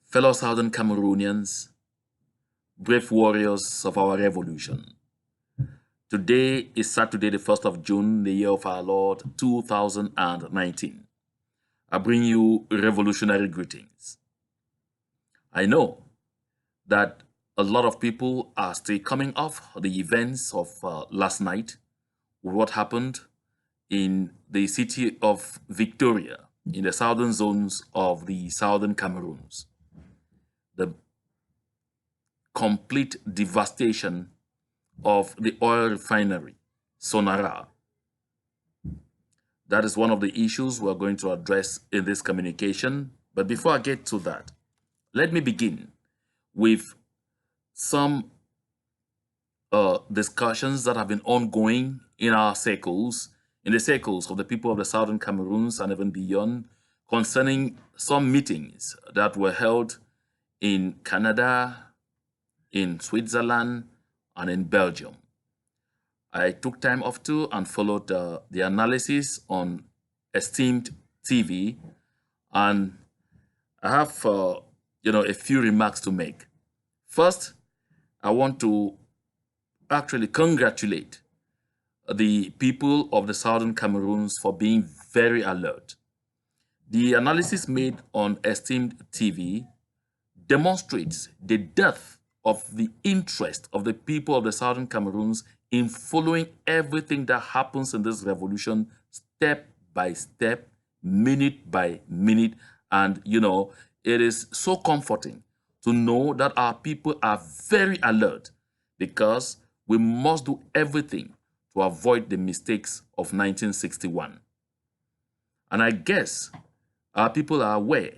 Fellow Southern Cameroonians, brave warriors of our revolution. Today is Saturday, the 1st of June, the year of our Lord 2019. I bring you revolutionary greetings. I know that a lot of people are still coming off the events of last night, with what happened in the city of Victoria, in the southern zones of the southern Cameroons. The complete devastation of the oil refinery, Sonara. That is one of the issues we're going to address in this communication. But before I get to that, let me begin with some discussions that have been ongoing in our circles, in the circles of the people of the Southern Cameroons and even beyond, concerning some meetings that were held in Canada, in Switzerland, and in Belgium. I took time off too and followed the analysis on esteemed TV, and I have a few remarks to make. First, I want to actually congratulate the people of the Southern Cameroons for being very alert. The analysis made on esteemed TV demonstrates the depth of the interest of the people of the Southern Cameroons in following everything that happens in this revolution step by step, minute by minute. And, it is so comforting to know that our people are very alert, because we must do everything to avoid the mistakes of 1961. And I guess our people are aware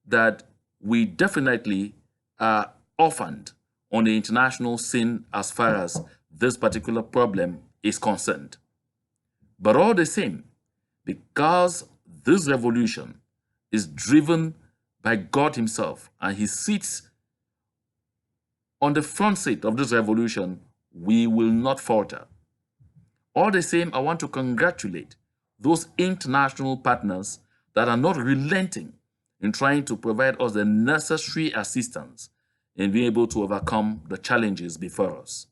that we definitely are orphaned on the international scene as far as this particular problem is concerned. But all the same, because this revolution is driven by God himself and he sits on the front seat of this revolution, we will not falter. All the same, I want to congratulate those international partners that are not relenting in trying to provide us the necessary assistance in being able to overcome the challenges before us.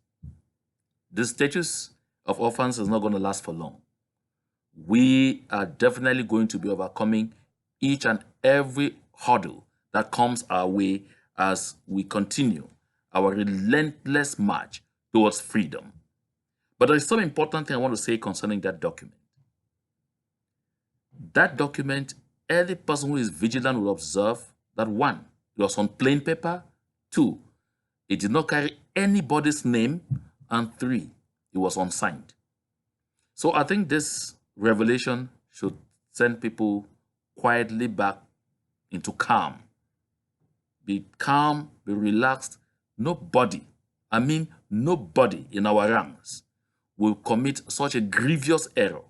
This status of orphans is not going to last for long. We are definitely going to be overcoming each and every hurdle that comes our way as we continue our relentless march towards freedom. But there is some important thing I want to say concerning that document. That document, every person who is vigilant will observe that 1, it was on plain paper, 2, it did not carry anybody's name, and 3, it was unsigned. So I think this revelation should send people quietly back into calm. Be calm, be relaxed. Nobody in our ranks will commit such a grievous error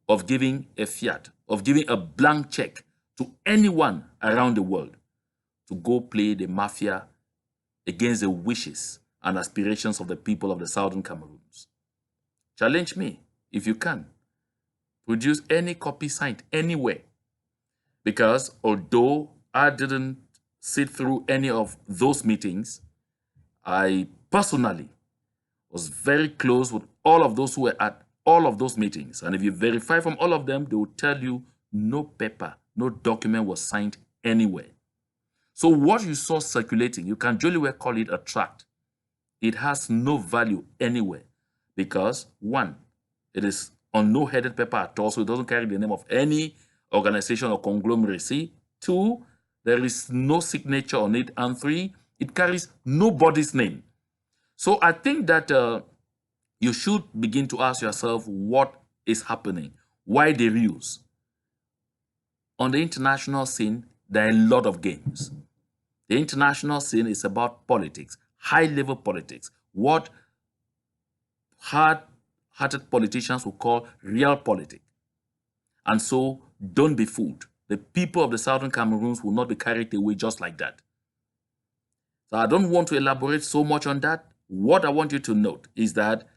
of giving a fiat, of giving a blank check to anyone around the world to go play the mafia against the wishes and aspirations of the people of the Southern Cameroons. Challenge me, if you can. Produce any copy signed anywhere. Because although I didn't sit through any of those meetings, I personally was very close with all of those who were at all of those meetings. And if you verify from all of them, they will tell you no paper, no document was signed anywhere. So what you saw circulating, you can jolly well call it a tract. It has no value anywhere because 1, it is on no headed paper at all, so it doesn't carry the name of any organization or conglomeracy. 2, there is no signature on it. And 3, it carries nobody's name. So I think that you should begin to ask yourself what is happening, why the reuse. On the international scene, there are a lot of games. The international scene is about politics, high-level politics, what hard-hearted politicians will call real politics. And so don't be fooled. The people of the Southern Cameroons will not be carried away just like that. So I don't want to elaborate so much on that. What I want you to note is that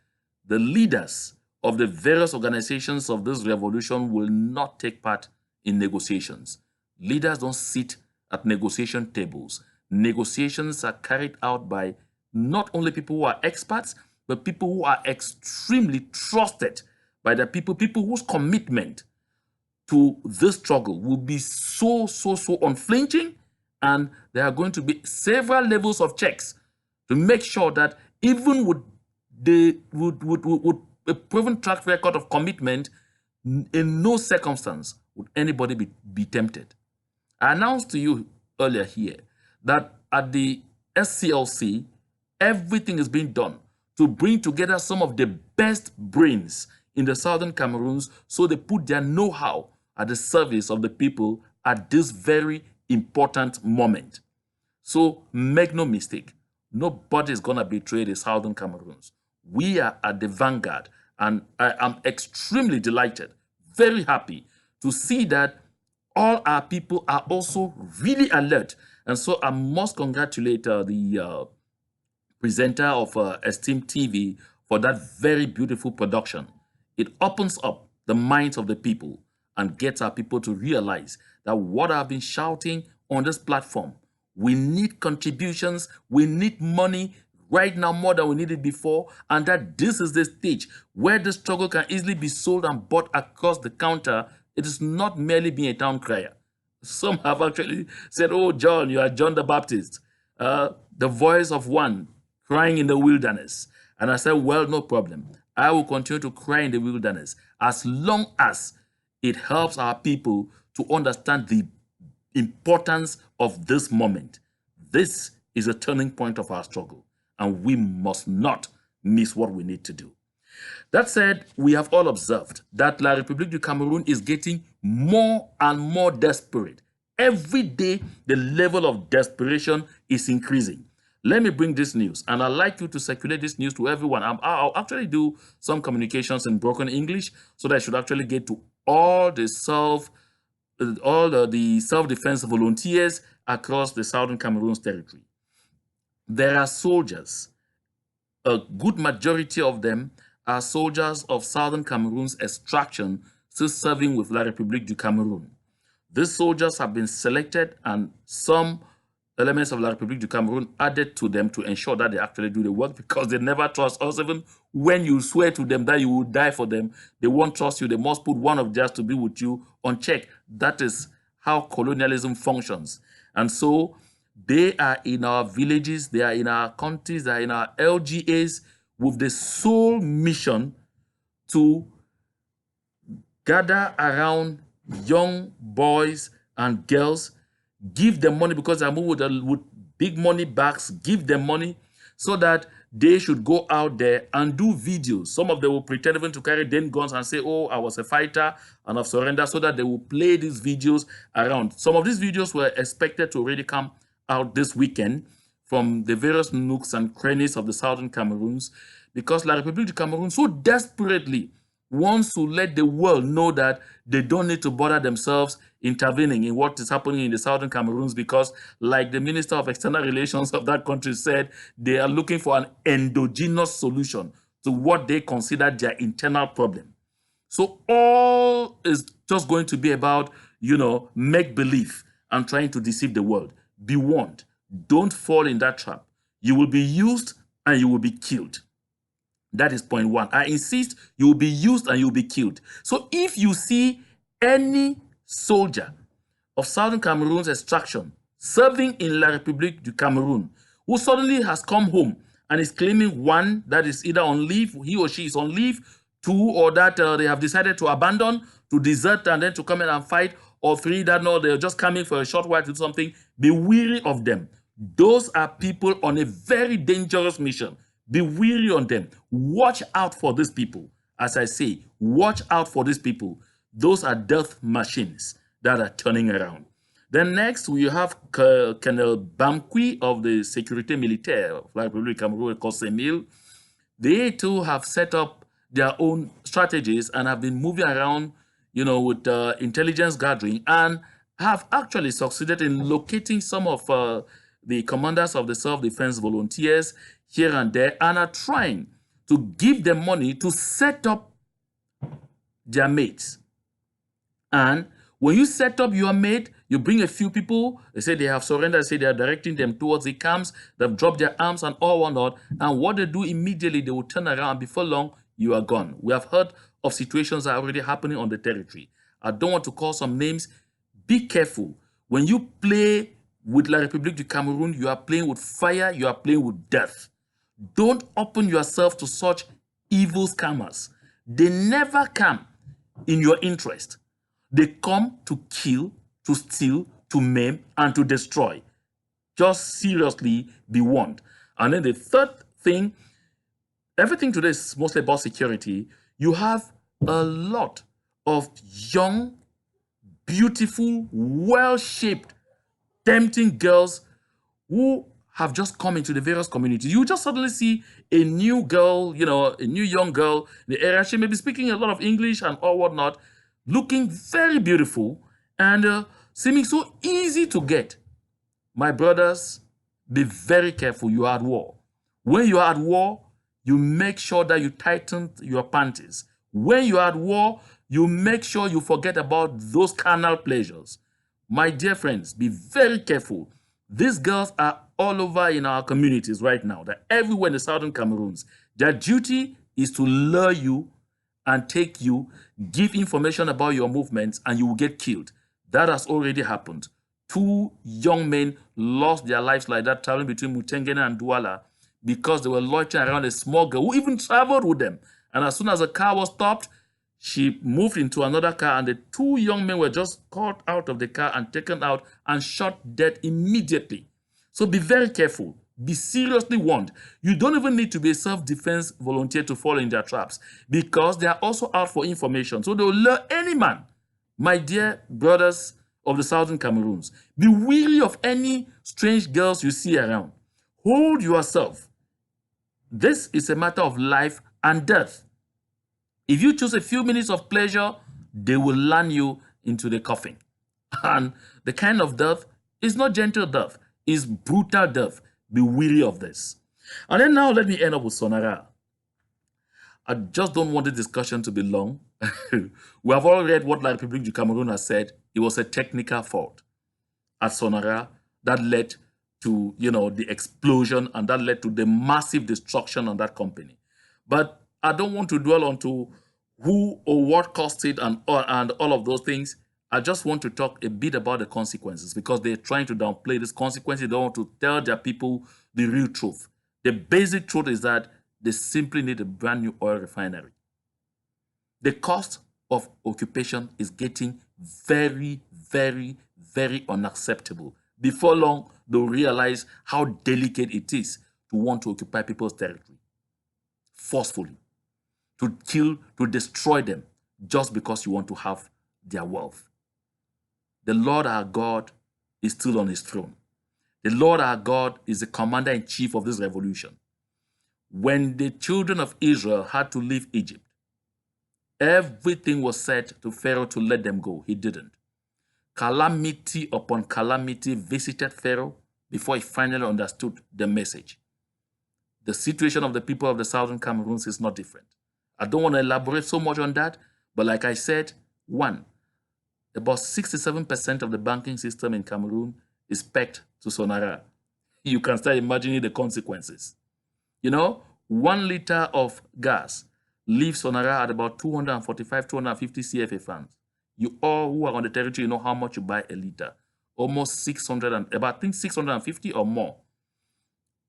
the leaders of the various organizations of this revolution will not take part in negotiations. Leaders don't sit at negotiation tables. Negotiations are carried out by not only people who are experts, but people who are extremely trusted by the people whose commitment to this struggle will be so unflinching, and there are going to be several levels of checks to make sure that even with a proven track record of commitment, in no circumstance would anybody be tempted. I announced to you earlier here that at the SCLC, everything is being done to bring together some of the best brains in the Southern Cameroons so they put their know-how at the service of the people at this very important moment. So make no mistake, nobody is going to betray the Southern Cameroons. We are at the vanguard, and I am extremely delighted, very happy to see that all our people are also really alert. And so I must congratulate the presenter of Esteemed TV for that very beautiful production. It opens up the minds of the people and gets our people to realize that what I've been shouting on this platform, we need contributions, we need money right now more than we needed before, and that this is the stage where the struggle can easily be sold and bought across the counter. It is not merely being a town crier. Some have actually said, oh, John, you are John the Baptist, the voice of one crying in the wilderness. And I said, well, no problem. I will continue to cry in the wilderness as long as it helps our people to understand the importance of this moment. This is a turning point of our struggle, and we must not miss what we need to do. That said, we have all observed that La République du Cameroon is getting more and more desperate. Every day, the level of desperation is increasing. Let me bring this news, and I'd like you to circulate this news to everyone. I'll actually do some communications in broken English so that I should actually get to all the self-defense volunteers across the Southern Cameroon's territory. There are soldiers. A good majority of them are soldiers of Southern Cameroon's extraction still serving with La République du Cameroon. These soldiers have been selected and some elements of La République du Cameroon added to them to ensure that they actually do the work, because they never trust us. Even when you swear to them that you will die for them, they won't trust you. They must put one of theirs to be with you on check. That is how colonialism functions. And so they are in our villages, they are in our countries, they are in our LGAs with the sole mission to gather around young boys and girls, give them money because they move with big money bags, give them money so that they should go out there and do videos. Some of them will pretend even to carry then guns and say, oh, I was a fighter and I've surrendered, so that they will play these videos around. Some of these videos were expected to already come out this weekend from the various nooks and crannies of the Southern Cameroons, because La République du Cameroon so desperately wants to let the world know that they don't need to bother themselves intervening in what is happening in the Southern Cameroons, because, like the Minister of External Relations of that country said, they are looking for an endogenous solution to what they consider their internal problem. So all is just going to be about, make-believe and trying to deceive the world. Be warned. Don't fall in that trap. You will be used and you will be killed. That is point one. I insist, you will be used and you will be killed. So if you see any soldier of Southern Cameroon's extraction serving in La République du Cameroon who suddenly has come home and is claiming, one, that is either on leave, he or she is on leave, two, or that they have decided to abandon, to desert and then to come in and fight, or three, that no, they're just coming for a short while to do something, be wary of them. Those are people on a very dangerous mission. Be wary on them. Watch out for these people. As I say, watch out for these people. Those are death machines that are turning around. Then next, we have Colonel Bamqui of the Sécurité Militaire of La République Cameroon, Colonial. They too have set up their own strategies and have been moving around, with intelligence gathering, and have actually succeeded in locating some of the commanders of the self-defense volunteers here and there, and are trying to give them money to set up their mates. And when you set up your mate, You bring a few people, they say they have surrendered, they say they are directing them towards the camps, they've dropped their arms and all whatnot, and what they do immediately, they will turn around, and before long, you are gone. We have heard of situations that are already happening on the territory. I don't want to call some names. Be careful. When you play with La République du Cameroon, you are playing with fire, you are playing with death. Don't open yourself to such evil scammers. They never come in your interest. They come to kill, to steal, to maim, and to destroy. Just seriously be warned. And then the third thing, everything today is mostly about security. You have a lot of young, beautiful, well-shaped, tempting girls who have just come into the various communities. You just suddenly see a new girl, a new young girl in the area. She may be speaking a lot of English and all whatnot, looking very beautiful and seeming so easy to get. My brothers, be very careful. You are at war. When you are at war, you make sure that you tighten your panties. When you are at war, you make sure you forget about those carnal pleasures. My dear friends, be very careful. These girls are all over in our communities right now. They're everywhere in the southern Cameroons. Their duty is to lure you and take you, give information about your movements, and you will get killed. That has already happened. 2 young men lost their lives like that, traveling between Mutengene and Douala because they were loitering around a small girl who even traveled with them. And as soon as the car was stopped, she moved into another car, and the 2 young men were just caught out of the car and taken out and shot dead immediately. So be very careful. Be seriously warned. You don't even need to be a self-defense volunteer to fall in their traps, because they are also out for information. So they will lure any man. My dear brothers of the southern Cameroons, be wary of any strange girls you see around. Hold yourself. This is a matter of life and death. If you choose a few minutes of pleasure, they will land you into the coffin. And the kind of death is not gentle death, it's brutal death. Be wary of this. And then now let me end up with Sonara. I just don't want the discussion to be long. We have all read what La République du Cameroun has said. It was a technical fault at Sonara that led to, the explosion, and that led to the massive destruction on that company. But I don't want to dwell onto who or what caused it and all of those things. I just want to talk a bit about the consequences, because they're trying to downplay these consequences. They don't want to tell their people the real truth. The basic truth is that they simply need a brand new oil refinery. The cost of occupation is getting very, very, very unacceptable. Before long, they'll realize how delicate it is to want to occupy people's territory forcefully, to kill, to destroy them, just because you want to have their wealth. The Lord our God is still on his throne. The Lord our God is the commander-in-chief of this revolution. When the children of Israel had to leave Egypt, everything was said to Pharaoh to let them go. He didn't. Calamity upon calamity visited Pharaoh before he finally understood the message. The situation of the people of the southern Cameroons is not different. I don't want to elaborate so much on that, but like I said, about 67% of the banking system in Cameroon is pegged to Sonara. You can start imagining the consequences. 1 liter of gas leaves Sonara at about 245, 250 CFA francs. You all who are on the territory, you know how much you buy a liter. Almost 600, about I think 650 or more.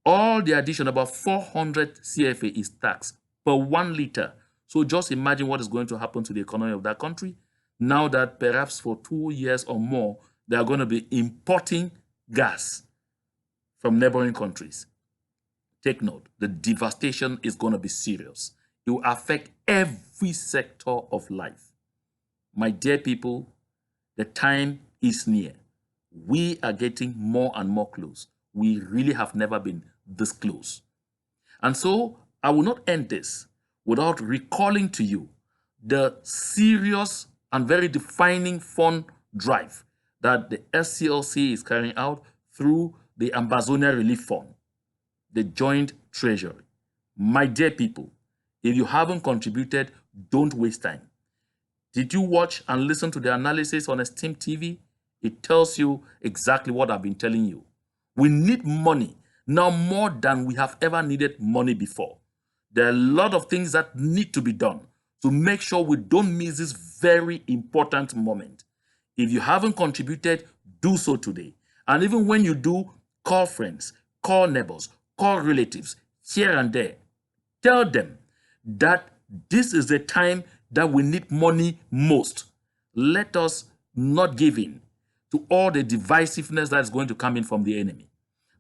All the addition, about 400 CFA is tax per 1 liter. So just imagine what is going to happen to the economy of that country now that perhaps for 2 years or more, they are going to be importing gas from neighboring countries. Take note, the devastation is going to be serious. It will affect every sector of life. My dear people, the time is near. We are getting more and more close. We really have never been this close. And so I will not end this without recalling to you the serious and very defining fund drive that the SCLC is carrying out through the Ambazonia Relief Fund, the Joint Treasury. My dear people, if you haven't contributed, don't waste time. Did you watch and listen to the analysis on Esteem TV? It tells you exactly what I've been telling you. We need money now more than we have ever needed money before. There are a lot of things that need to be done to make sure we don't miss this very important moment. If you haven't contributed, do so today. And even when you do, call friends, call neighbors, call relatives here and there. Tell them that this is the time that we need money most. Let us not give in to all the divisiveness that is going to come in from the enemy.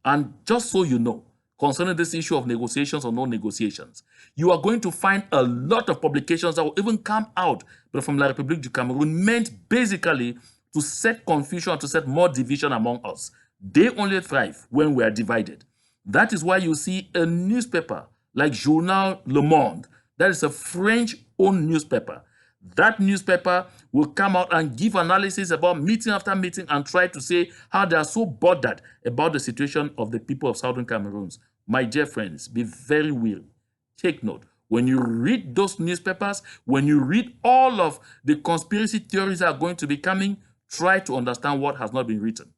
And just so you know, concerning this issue of negotiations or no negotiations, you are going to find a lot of publications that will even come out from La République du Cameroun, meant basically to set confusion and to set more division among us. They only thrive when we are divided. That is why you see a newspaper like Journal Le Monde, that is a French-owned newspaper. That newspaper will come out and give analysis about meeting after meeting and try to say how they are so bothered about the situation of the people of Southern Cameroons. My dear friends, be very wary. Take note. When you read those newspapers, when you read all of the conspiracy theories that are going to be coming, try to understand what has not been written.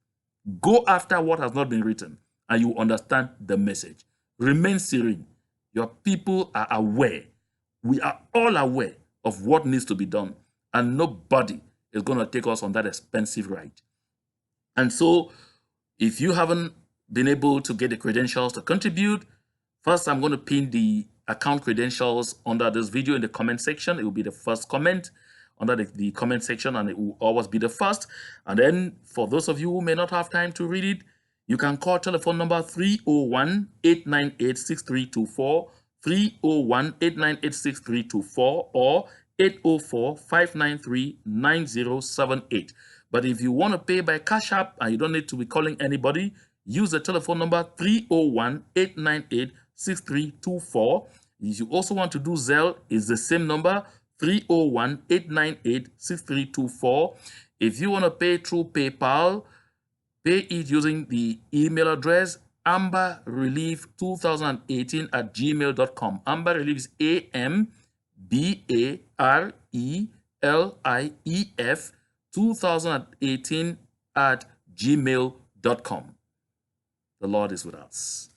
Go after what has not been written, and you understand the message. Remain serene. Your people are aware. We are all aware of what needs to be done, and nobody is going to take us on that expensive ride. And so, if you haven't been able to get the credentials to contribute, first I'm going to pin the account credentials under this video in the comment section. It will be the first comment under the comment section, and it will always be the first. And then for those of you who may not have time to read it, you can call telephone number 301-898-6324, 301-898-6324, or 804-593-9078. But if you want to pay by Cash App and you don't need to be calling anybody, use the telephone number 301-898-6324. If you also want to do Zelle, it's the same number, 301-898-6324. If you want to pay through PayPal, pay it using the email address amberrelief2018@gmail.com. Amber Relief is AMBARELIEF 2018@gmail.com. The Lord is with us.